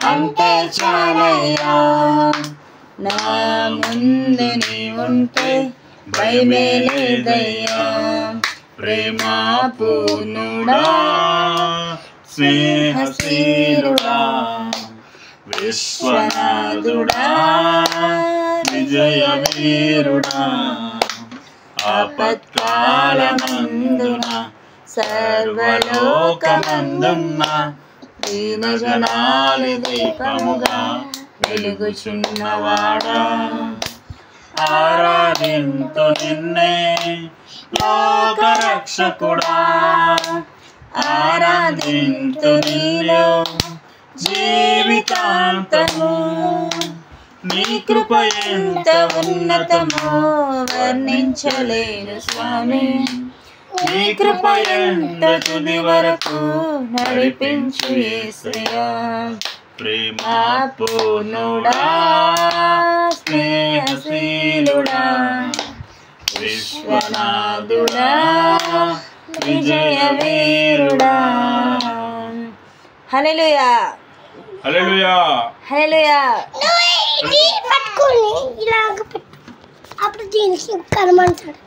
అంతే చాలయ్యా. నా ముందు నీ ఉంటే భయమే లేదయ్యా. ప్రేమ పూర్ణుడా, స్నేహశీలుడా, విశ్వనాథుడా, విజయ వీరుడా, ఆపత్కాలమందున సర్వలోకమందున్న దీనజనాలి దీపముగా వెలుగుచున్నవాడా. ఆరాధింతు నిన్నే లోకరక్షకుడా, ఆరాధింతు నీలో జీవితాంతము. నీ కృప ఎంత ఉన్నతమో వర్ణించలేను స్వామి. నీ కృప ఎంత తుది వరకు నడిపించు యేసయ్యా. ప్రేమ పూర్ణుడా, స్నేహశీలుడా, విశ్వనాథుడా, విజయ వీరుడా. హల్లెలూయా, హల్లెలూయా, హల్లెలూయా. పట్టుకొని ఇలాగ పెట్టు, అప్పుడు దీనికి కనమంటాడు.